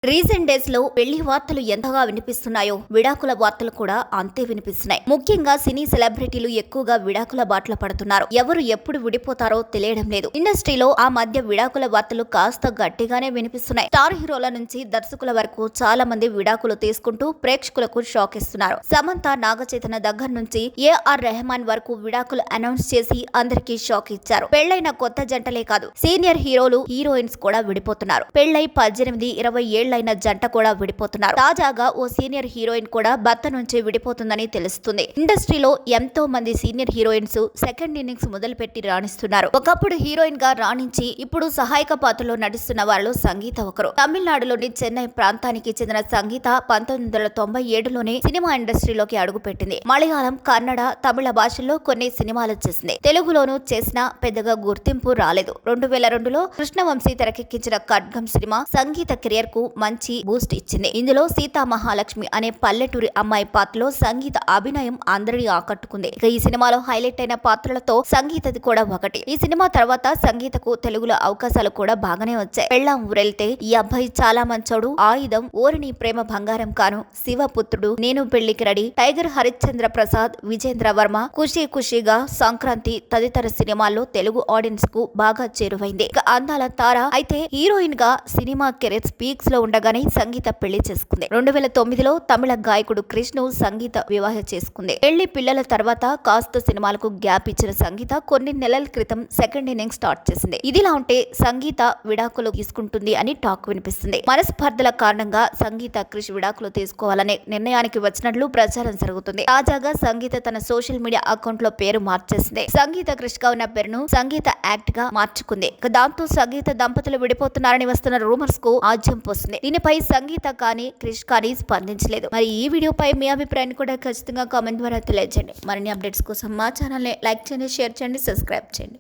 Recent days లో పెళ్లి వార్తలు ఎంతగా వినిపిస్తున్నాయో విడాకుల వార్తలు కూడా అంతే వినిపిస్తున్నాయి. ముఖ్యంగా సినీ సెలబ్రిటీలు ఎక్కువగా విడాకుల బాటల పడుతున్నారు. ఎవరు ఎప్పుడు విడిపోతారో తెలియడం లేదు. ఇండస్ట్రీలో ఆ మధ్య విడాకుల వార్తలు కాస్త గట్టిగానే వినిపిస్తున్నాయి. స్టార్ హీరోల నుంచి దర్శకుల వరకు చాలా మంది విడాకులు తీసుకుంటూ ప్రేక్షకులకు షాక్ ఇస్తున్నారు. సమంత, నాగచైతన్య దగ్గర నుంచి ఏఆర్ రెహమాన్ వరకు విడాకులు అనౌన్స్ చేసి అందరికీ షాక్ ఇచ్చారు. పెళ్లైన కొత్త జంటలే కాదు, సీనియర్ హీరోలు, హీరోయిన్స్ కూడా విడిపోతున్నారు. పెళ్లై 18-20 ఏళ్ల జంట కూడా విడిపోతున్నారు. తాజాగా ఓ సీనియర్ హీరోయిన్ కూడా భర్త నుంచి విడిపోతుందని తెలుస్తుంది. ఇండస్ట్రీలో ఎంతో మంది సీనియర్ హీరోయిన్స్ సెకండ్ ఇన్నింగ్స్ మొదలుపెట్టి రాణిస్తున్నారు. ఒకప్పుడు హీరోయిన్ గా రాణించి ఇప్పుడు సహాయక పాత్రలో నటిస్తున్న వారిలో సంగీత ఒకరు. తమిళనాడులోని చెన్నై ప్రాంతానికి చెందిన సంగీత 1997లోనే సినిమా ఇండస్ట్రీలోకి అడుగుపెట్టింది. మలయాళం, కన్నడ, తమిళ భాషల్లో కొన్ని సినిమాలు చేసింది. తెలుగులోనూ చేసినా పెద్దగా గుర్తింపు రాలేదు. 2002లో కృష్ణవంశీ తెరకెక్కించిన ఖడ్గం సినిమా సంగీత కెరియర్ కు మంచి బూస్ట్ ఇచ్చింది. ఇందులో సీతా మహాలక్ష్మి అనే పల్లెటూరి అమ్మాయి పాత్రలో సంగీత అభినయం అందరినీ ఆకట్టుకుంది. ఇక ఈ సినిమాలో హైలైట్ అయిన పాత్రలతో సంగీతది కూడా ఒకటి. ఈ సినిమా తర్వాత సంగీతకు తెలుగులో అవకాశాలు కూడా బాగానే వచ్చాయి. పెళ్ళాం ఊరెళ్తే, ఈ అబ్బాయి చాలా మంచోడు, ఆయుధం, ఓరిని ప్రేమ బంగారం కాను, శివపుత్రుడు, నేను పెళ్లికి రెడీ, టైగర్, హరిశ్చంద్ర ప్రసాద్, విజేంద్ర వర్మ, ఖుషీ ఖుషీగా, సంక్రాంతి తదితర సినిమాల్లో తెలుగు ఆడియన్స్ కు బాగా చేరువైంది. ఇక అందాల తార అయితే హీరోయిన్ గా సినిమా కెరీర్ స్పీక్స్ లో ఉండగానే సంగీత పెళ్లి చేసుకుంది. 2009లో తమిళ గాయకుడు కృష్ణ సంగీత వివాహం చేసుకుంది. పెళ్లి పిల్లల తర్వాత కాస్త సినిమాలకు గ్యాప్ ఇచ్చిన సంగీత కొన్ని నెలల క్రితం సెకండ్ ఇన్నింగ్ స్టార్ట్ చేసింది. ఇదిలా ఉంటే సంగీత విడాకులు తీసుకుంటుంది అని టాక్ వినిపిస్తుంది. మనస్పర్ధల కారణంగా సంగీత క్రిష్ విడాకులు తీసుకోవాలనే నిర్ణయానికి వచ్చినట్లు ప్రచారం జరుగుతుంది. తాజాగా సంగీత తన సోషల్ మీడియా అకౌంట్ లో పేరు మార్చేసింది. సంగీత క్రిష్ గా ఉన్న పేరును సంగీత యాక్ట్ గా మార్చుకుంది. దాంతో సంగీత దంపతులు విడిపోతున్నారని వస్తున్న రూమర్స్ కు ఆజ్యం పోస్తుంది. దీనిపై సంగీత కానీ క్రిష్ కానీ స్పందించలేదు. మరి ఈ వీడియోపై మీ అభిప్రాయాన్ని కూడా ఖచ్చితంగా కామెంట్ ద్వారా తెలియజేయండి. మరిన్ని అప్డేట్స్ కోసం మా ఛానల్ ని లైక్ చేయండి, షేర్ చేయండి, సబ్స్క్రైబ్ చేయండి.